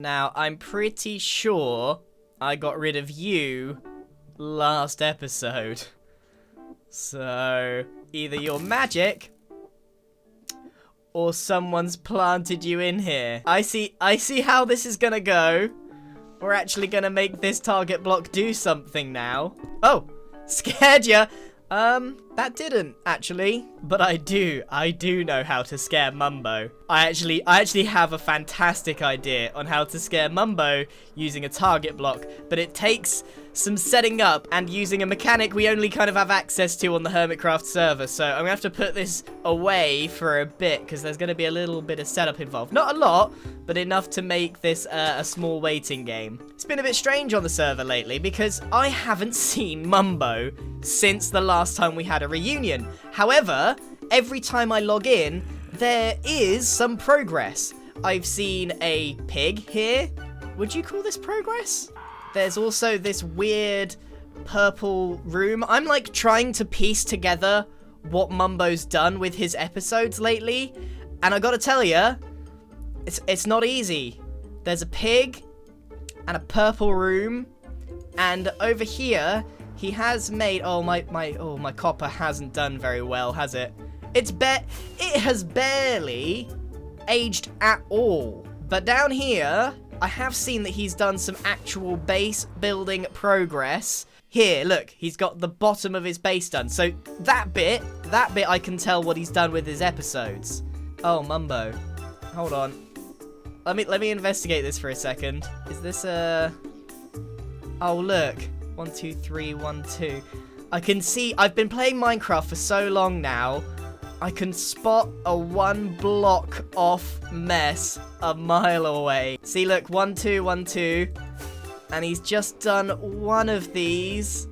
Now, I'm pretty sure I got rid of you last episode. So, either you're magic or someone's planted you in here. I see how this is gonna go. We're actually gonna make this target block do something now. Oh, scared ya. That didn't, actually. But I do know how to scare Mumbo. I actually have a fantastic idea on how to scare Mumbo using a target block, but it takes some setting up and using a mechanic we only kind of have access to on the Hermitcraft server. So I'm gonna have to put this away for a bit because there's gonna be a little bit of setup involved. Not a lot, but enough to make this a small waiting game. It's been a bit strange on the server lately because I haven't seen Mumbo since the last time we had a reunion. However, every time I log in, there is some progress. I've seen a pig here. Would you call this progress? There's also this weird purple room. I'm like trying to piece together what Mumbo's done with his episodes lately. And I gotta tell you, it's not easy. There's a pig and a purple room. And over here, he has made, my copper hasn't done very well, has it? It has barely aged at all. But down here, I have seen that he's done some actual base building progress. Here, look, he's got the bottom of his base done. So that bit I can tell what he's done with his episodes. Oh, Mumbo. Hold on. Let me investigate this for a second. Is this a... Oh, look. 1, 2, 3, 1, 2. I can see, I've been playing Minecraft for so long now, I can spot a 1 block off mess a mile away. See, look, 1, 2, 1, 2. And he's just done one of these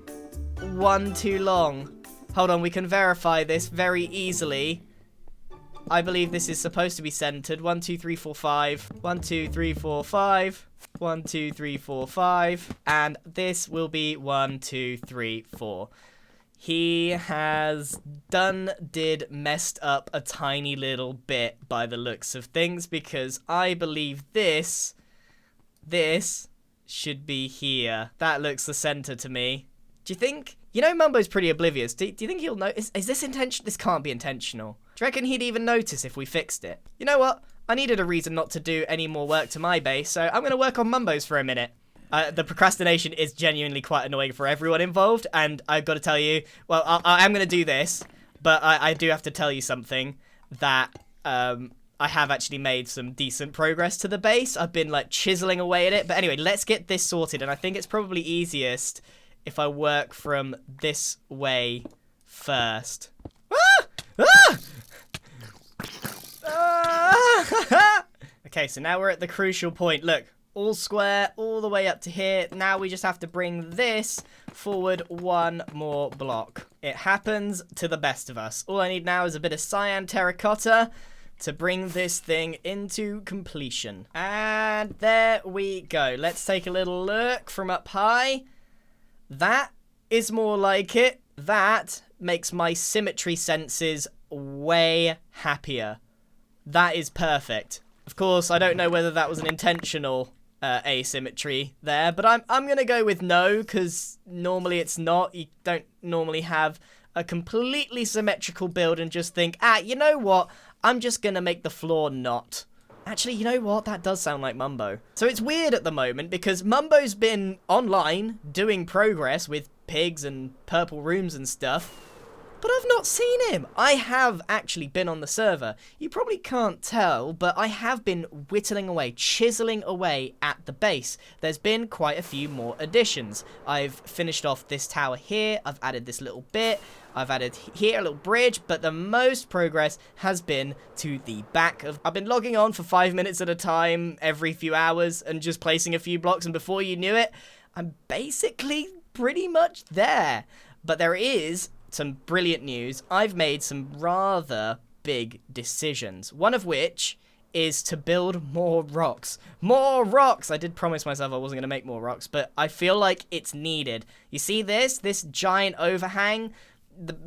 1 too long. Hold on, we can verify this very easily. I believe this is supposed to be centered. 1, 2, 3, 4, 5. 1, 2, 3, 4, 5. 1, 2, 3, 4, 5. And this will be 1, 2, 3, 4. He has messed up a tiny little bit by the looks of things, because I believe this should be here. That looks the center to me. Do you think? You know Mumbo's pretty oblivious. Do you think he'll notice? Is this intentional? This can't be intentional. Do you reckon he'd even notice if we fixed it? You know what? I needed a reason not to do any more work to my base, so I'm going to work on Mumbo's for a minute. The procrastination is genuinely quite annoying for everyone involved, and I've got to tell you, well, I am going to do this, but I do have to tell you something, that I have actually made some decent progress to the base. I've been, like, chiseling away at it, but anyway, let's get this sorted, and I think it's probably easiest if I work from this way first. Okay, so now we're at the crucial point. Look. All square, all the way up to here. Now we just have to bring this forward 1 more block. It happens to the best of us. All I need now is a bit of cyan terracotta to bring this thing into completion. And there we go. Let's take a little look from up high. That is more like it. That makes my symmetry senses way happier. That is perfect. Of course, I don't know whether that was an intentional asymmetry there, but I'm gonna go with no, because normally it's not. You don't normally have a completely symmetrical build and just think, you know what, I'm just gonna make the floor not. Actually, you know what, that does sound like Mumbo. So it's weird at the moment because Mumbo's been online doing progress with pigs and purple rooms and stuff, but I've not seen him. I have actually been on the server. You probably can't tell, but I have been whittling away, chiseling away at the base. There's been quite a few more additions. I've finished off this tower here. I've added this little bit. I've added here a little bridge, but the most progress has been to the back of... I've been logging on for 5 minutes at a time every few hours and just placing a few blocks, and before you knew it, I'm basically pretty much there. But there is some brilliant news. I've made some rather big decisions, one of which is to build more rocks. More rocks! I did promise myself I wasn't going to make more rocks, but I feel like it's needed. You see this giant overhang?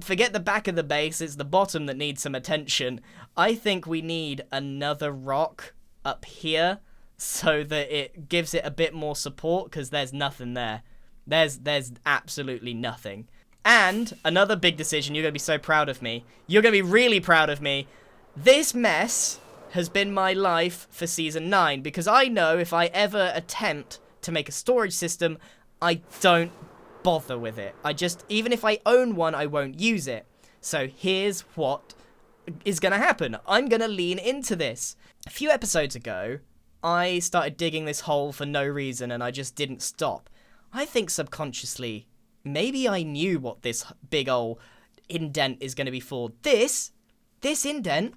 Forget the back of the base, it's the bottom that needs some attention. I think we need another rock up here so that it gives it a bit more support, because there's nothing there. There's absolutely nothing. And another big decision, you're going to be so proud of me. You're going to be really proud of me. This mess has been my life for Season 9, because I know if I ever attempt to make a storage system, I don't bother with it. Even if I own one, I won't use it. So here's what is going to happen. I'm going to lean into this. A few episodes ago, I started digging this hole for no reason, and I just didn't stop. I think subconsciously, maybe I knew what this big ol' indent is going to be for. This indent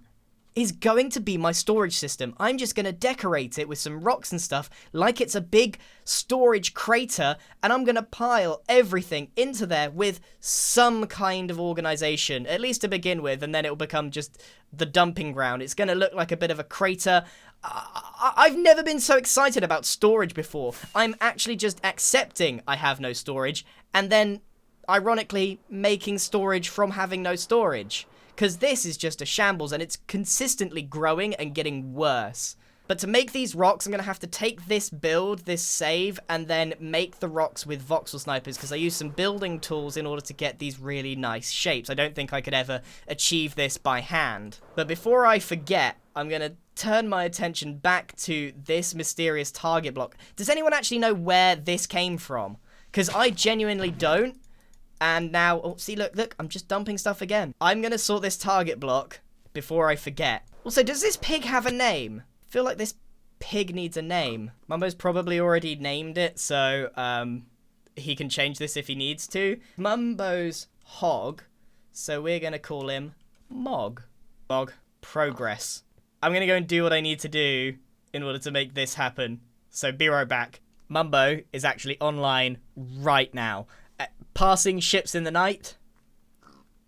is going to be my storage system. I'm just going to decorate it with some rocks and stuff like it's a big storage crater, and I'm going to pile everything into there with some kind of organization, at least to begin with, and then it will become just the dumping ground. It's going to look like a bit of a crater. I've never been so excited about storage before. I'm actually just accepting I have no storage, and then, ironically, making storage from having no storage. Because this is just a shambles, and it's consistently growing and getting worse. But to make these rocks, I'm going to have to take this build, this save, and then make the rocks with voxel snipers, because I use some building tools in order to get these really nice shapes. I don't think I could ever achieve this by hand. But before I forget, I'm going to turn my attention back to this mysterious target block. Does anyone actually know where this came from? Because I genuinely don't. And now, oh, see, look, I'm just dumping stuff again. I'm going to sort this target block before I forget. Also, does this pig have a name? I feel like this pig needs a name. Mumbo's probably already named it, so he can change this if he needs to. Mumbo's hog, so we're going to call him Mog. Mog. Progress. I'm going to go and do what I need to do in order to make this happen. So be right back. Mumbo is actually online right now. Passing ships in the night.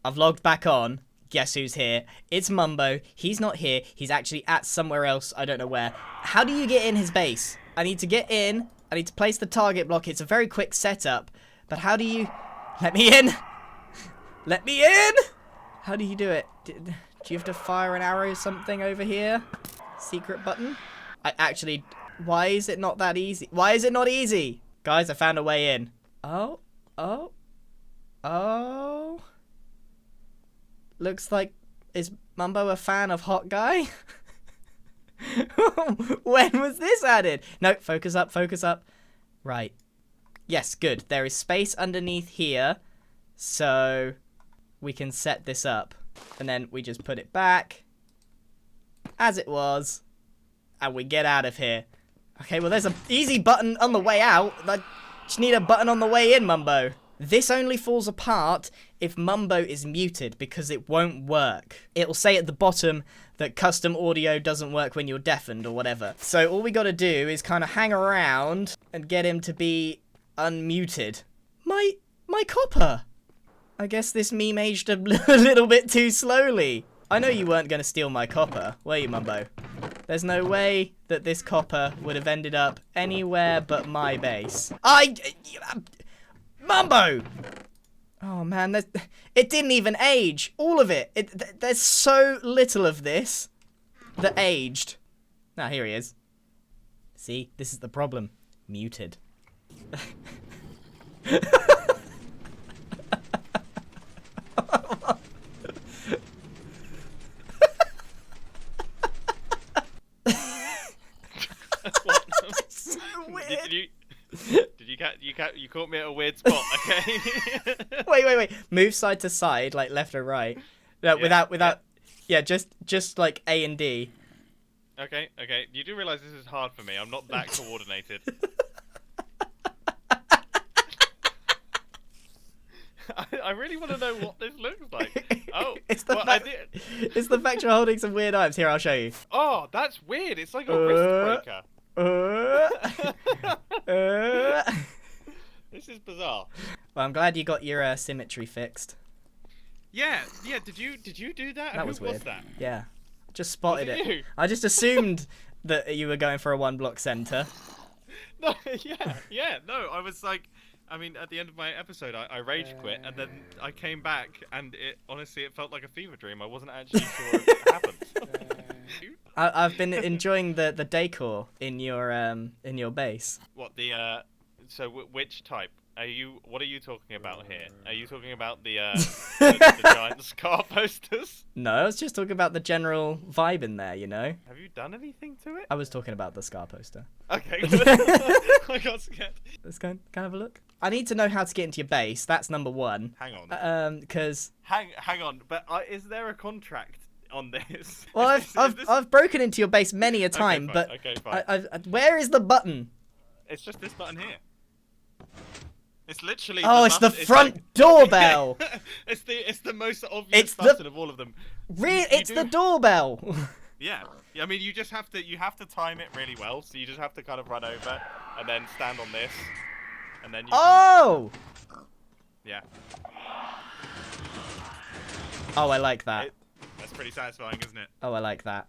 I've logged back on. Guess who's here? It's Mumbo. He's not here. He's actually at somewhere else. I don't know where. How do you get in his base? I need to get in. I need to place the target block. It's a very quick setup. But how do you... Let me in! Let me in! How do you do it? Do you have to fire an arrow or something over here? Secret button? Why is it not that easy? Why is it not easy? Guys, I found a way in. Oh. Looks like, is Mumbo a fan of Hot Guy? When was this added? No, focus up. Right. Yes, good. There is space underneath here, so we can set this up. And then we just put it back as it was, and we get out of here. Okay, well, there's an easy button on the way out. I just need a button on the way in, Mumbo. This only falls apart if Mumbo is muted, because it won't work. It'll say at the bottom that custom audio doesn't work when you're deafened or whatever. So all we gotta do is kind of hang around and get him to be unmuted. My copper! I guess this meme aged a little bit too slowly. I know you weren't gonna steal my copper, were you, Mumbo? There's no way that this copper would have ended up anywhere but my base. Mumbo! Oh man, it didn't even age. All of it. There's so little of this that aged. Now, here he is. See, this is the problem. Muted. That's so weird. You caught me at a weird spot, okay? Wait. Move side to side, like left or right. No, without. Yeah, just like A and D. Okay. You do realise this is hard for me. I'm not that coordinated. I really want to know what this looks like. Oh, it's the fact you're holding some weird items. Here, I'll show you. Oh, that's weird. It's like a wrist breaker. This is bizarre. Well, I'm glad you got your symmetry fixed. Yeah. Did you do that? That was weird. Was that? Yeah, just spotted it. You? I just assumed that you were going for a one-block center. No, yeah. No, I was like, I mean, at the end of my episode, I rage quit, and then I came back, and honestly, it felt like a fever dream. I wasn't actually sure if it happened. I've been enjoying the decor in your base. What the so which type? What are you talking about here? Are you talking about the giant scar posters? No, I was just talking about the general vibe in there, you know? Have you done anything to it? I was talking about the scar poster. Okay. I got scared. Let's go and have a look. I need to know how to get into your base. That's number one. Hang on. Because hang on. But is there a contract on this? well, I've broken into your base many a time, okay, fine. but where is the button? It's just this button here. It's literally. Oh, it's the front doorbell. it's the most obvious It's button of all of them. It's the doorbell. Yeah. I mean, you have to time it really well. So you just have to kind of run over and then stand on this, and then you. Oh. Yeah. Oh, I like that. That's pretty satisfying, isn't it? Oh, I like that.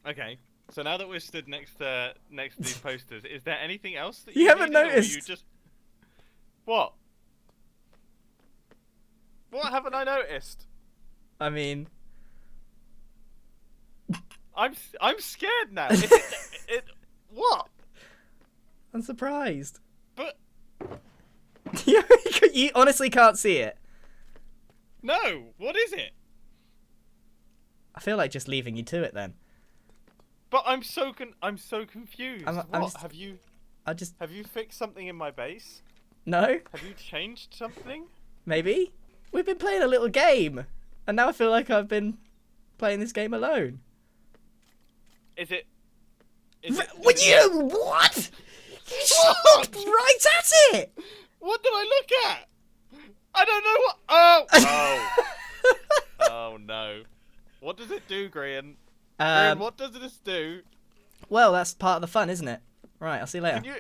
Okay. So now that we're stood next to these posters, is there anything else that You haven't needed, or noticed. you just... What? What haven't I noticed? I mean, I'm scared now. What? I'm surprised. But You honestly can't see it. no, what is it? I feel like just leaving you to it then. But I'm so confused. I'm What just- have you I fixed something in my base? no, Have you changed something? maybe we've been playing a little game, and now I feel like I've been playing this game alone. Is it? Would you what? You just looked right at it. What do I look at? I don't know what. Oh. Oh. Oh no. What does it do, Grian? Grian, what does this do? Well, that's part of the fun, isn't it? Right, I'll see you later. Can you?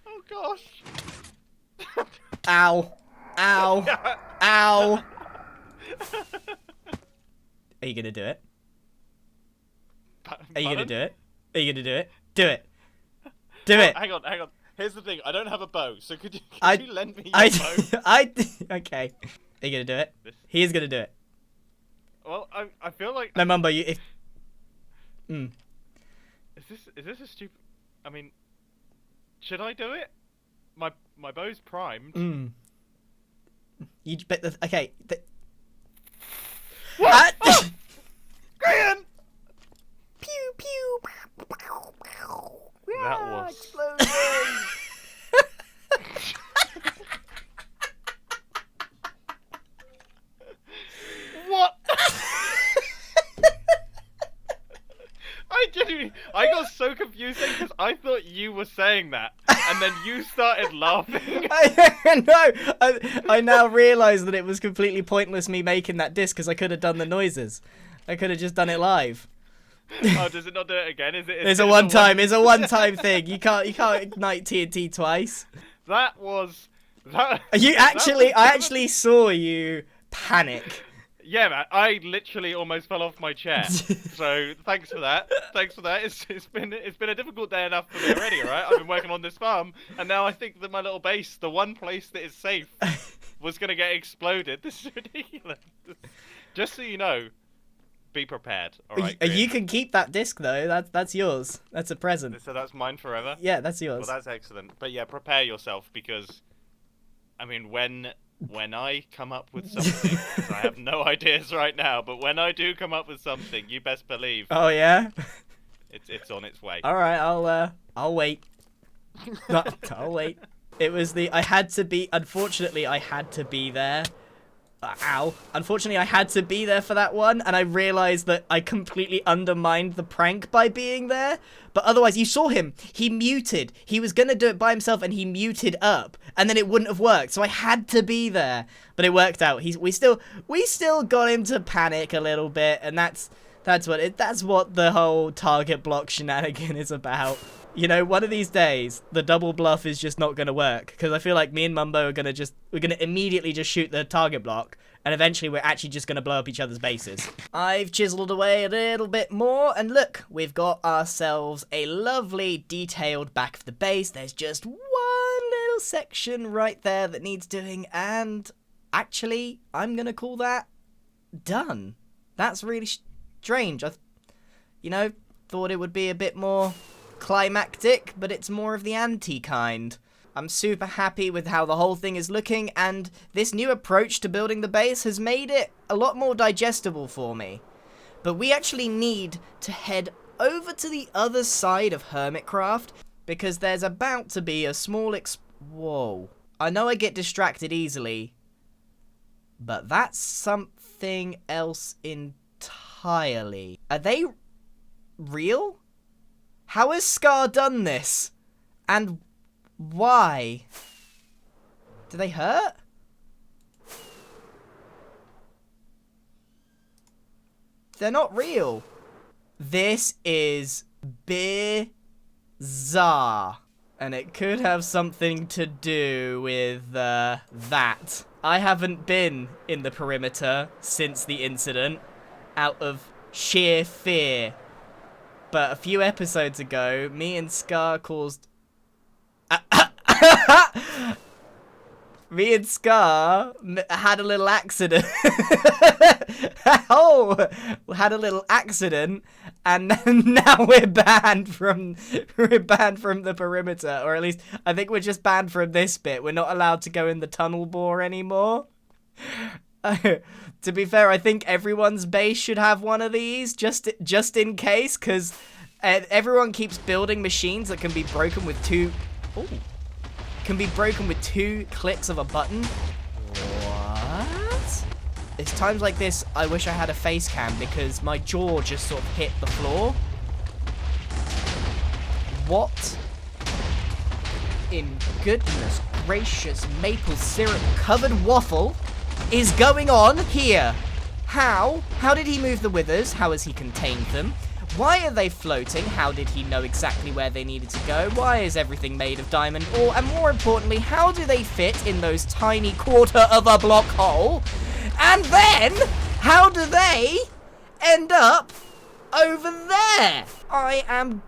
Oh gosh. Ow. Ow. Ow. Are you gonna do it? Are you gonna do it? Are you gonna do it? Do it. Do it. Hang on. Here's the thing. I don't have a bow, so could you lend me your bow? Okay. Are you gonna do it? He is gonna do it. Well, I feel like. No, Mumbo, you. Is this a stupid? I mean, should I do it? My bow's primed. You bet the. Okay. What? Grian! Pew pew. That was. Explosion. What? I got so confused because I thought you were saying that, and then you started laughing. I now realise that it was completely pointless me making that disc because I could have done the noises. I could have just done it live. Oh, does it not do it again? It's a one-time. It's a one-time thing. You can't ignite TNT twice. That was that. I actually saw you panic. Yeah, man. I literally almost fell off my chair. So thanks for that. It's been a difficult day enough for me already, right? I've been working on this farm, and now I think that my little base, the one place that is safe, was gonna get exploded. This is ridiculous. Just so you know, be prepared. All right. You can keep that disc though. That's yours. That's a present. So that's mine forever. Yeah, that's yours. Well, that's excellent. But yeah, prepare yourself because, I mean, when I come up with something, 'cause I have no ideas right now, but when I do come up with something, you best believe Oh yeah. it's on its way. All right, I'll wait. I'll wait. It was unfortunately I had to be there. Ow. Unfortunately I had to be there for that one, and I realized that I completely undermined the prank by being there. But otherwise, you saw him. He muted. He was gonna do it by himself and he muted up, and then it wouldn't have worked. So I had to be there. But it worked out. We still got him to panic a little bit, and that's what the whole target block shenanigan is about. You know, one of these days, the double bluff is just not going to work. Because I feel like me and Mumbo are going to immediately just shoot the target block. And eventually we're actually just going to blow up each other's bases. I've chiseled away a little bit more. And look, we've got ourselves a lovely detailed back of the base. There's just one little section right there that needs doing. And actually, I'm going to call that done. That's really... strange. You know, thought it would be a bit more climactic, but it's more of the anti kind. I'm super happy with how the whole thing is looking, and this new approach to building the base has made it a lot more digestible for me. But we actually need to head over to the other side of Hermitcraft, because there's about to be a small whoa. I know I get distracted easily, but that's something else entirely. Are they real? How has Scar done this? And why? Do they hurt? They're not real. This is bizarre. And it could have something to do with that. I haven't been in the perimeter since the incident out of sheer fear. But a few episodes ago, me and Scar caused... Me and Scar had a little accident. Oh, had a little accident, and now we're banned from the perimeter, or at least I think we're just banned from this bit. We're not allowed to go in the tunnel bore anymore. To be fair, I think everyone's base should have one of these, just in case, because everyone keeps building machines that can be broken with two clicks of a button. What? It's times like this I wish I had a face cam, because my jaw just sort of hit the floor. What in goodness gracious maple syrup covered waffle is going on here? How did he move the withers? How has he contained them? Why are they floating? How did he know exactly where they needed to go? Why is everything made of diamond ore? And more importantly, how do they fit in those tiny quarter of a block hole? And then, how do they end up over there? I am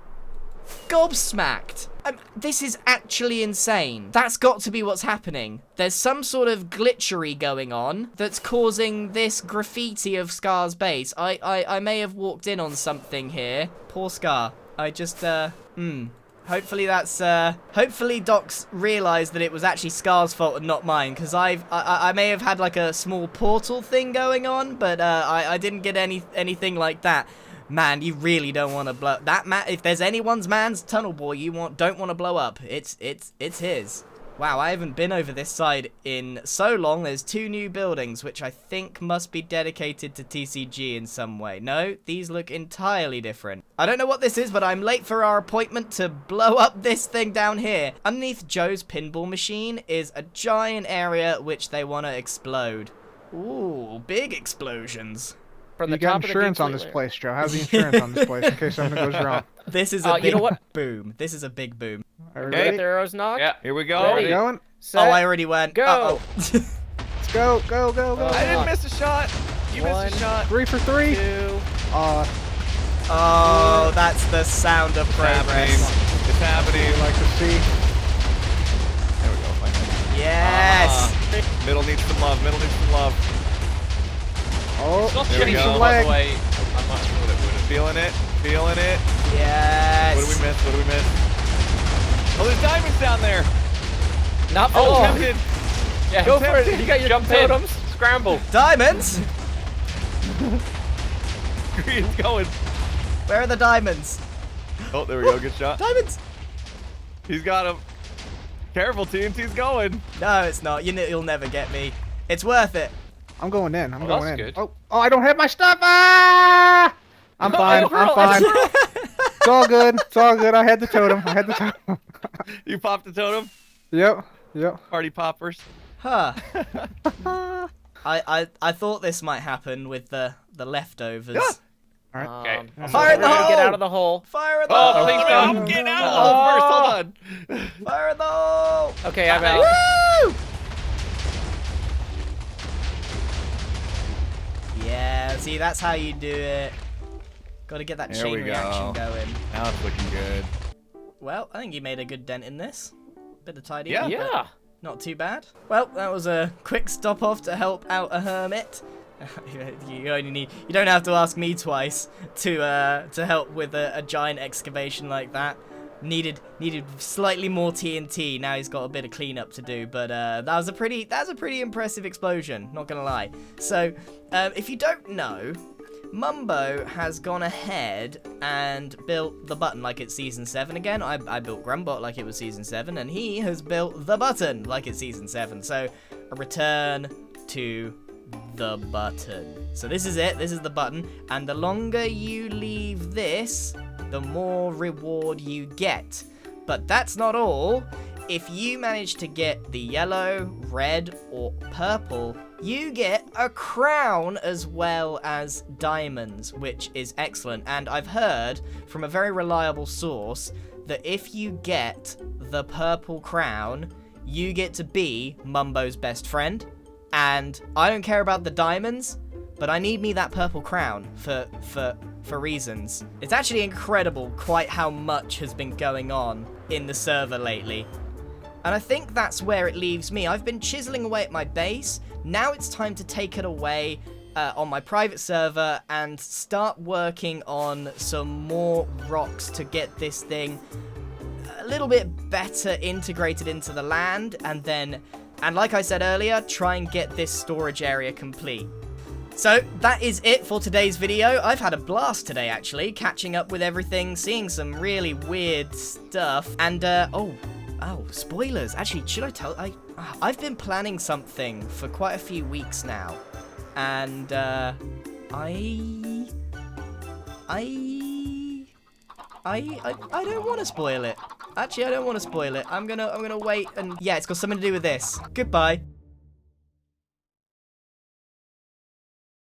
gobsmacked. This is actually insane. That's got to be what's happening. There's some sort of glitchery going on that's causing this graffiti of Scar's base. I may have walked in on something here. Poor Scar. Hopefully that's, hopefully Doc's realised that it was actually Scar's fault and not mine, because I may have had like a small portal thing going on, but I didn't get anything like that. Man, you really don't want to blow that. If there's anyone's man's tunnel bore you don't want to blow up, it's his. Wow, I haven't been over this side in so long. There's 2 new buildings, which I think must be dedicated to TCG in some way. No, these look entirely different. I don't know what this is, but I'm late for our appointment to blow up this thing down here. Underneath Joe's pinball machine is a giant area which they want to explode. Ooh, big explosions. From the top of the insurance on this place, Joe. How's the insurance on this place in case something goes wrong? This is a big you know what? boom. This is a big boom. Get the arrows knocked. Yeah, here we go. Ready. Going? Set, Oh, I already went. go. Uh-oh. Let's go, go, go, go. I didn't miss a shot. You missed a shot. 3 for 3. 2. Oh, that's the sound of progress. It's happening. I'd like to see. There we go. Finally. Yes. Middle needs some love. Middle needs some love. Oh, There we getting go. some By leg. the way, I'm not sure what it would have. Feeling it. Feeling it. Yes. What did we miss? What did we miss? Oh, there's diamonds down there. Not for Oh, long. tempted. Yeah, go for it. You got your Jump totems. in. Scramble. Diamonds? Green's going. Where are the diamonds? Oh, there we go. Good shot. Diamonds. He's got him. Careful, TNT's going. No, it's not. You'll never get me. It's worth it. I'm going in. I'm Well, going that's in. good. Oh, I don't have my stuff. Ah! I'm fine. I'm fine. It's all good. It's all good. I had the totem. I had the totem. You popped the totem. Yep. Yep. Party poppers. Huh. I thought this might happen with the leftovers. All right. Okay. Fire in the hole! Get out of the hole. Fire in the Oh, hole! please I'm don't. getting out of the hole first. Hold on. Fire in the hole! Okay, I'm out. Woo! Yeah, see, that's how you do it. Got to get that There we chain reaction go. going. Now it's looking good. Well, I think you made a good dent in this. Bit of tidying, Yeah. but Yeah. not too bad. Well, that was a quick stop off to help out a hermit. You only need. You don't have to ask me twice to help with a giant excavation like that. Needed slightly more TNT. Now he's got a bit of cleanup to do, but that was a pretty impressive explosion. Not gonna lie. So if you don't know, Mumbo has gone ahead and built the button like it's Season 7 again. I built Grumbot like it was Season 7, and he has built the button like it's Season 7. So, a return to the button. So this is it. This is the button. And the longer you leave this, the more reward you get. But that's not all. If you manage to get the yellow, red, or purple, you get a crown as well as diamonds, which is excellent. And I've heard from a very reliable source that if you get the purple crown, you get to be Mumbo's best friend. And I don't care about the diamonds, but I need me that purple crown for reasons. It's actually incredible quite how much has been going on in the server lately. And I think that's where it leaves me. I've been chiseling away at my base. Now it's time to take it away on my private server and start working on some more rocks to get this thing a little bit better integrated into the land. And like I said earlier, try and get this storage area complete. So that is it for today's video. I've had a blast today, actually, catching up with everything, seeing some really weird stuff. And, oh, spoilers. Actually, should I tell? I've been planning something for quite a few weeks now, and I don't want to spoil it. Actually, I don't want to spoil it. I'm gonna wait, and yeah, it's got something to do with this. Goodbye.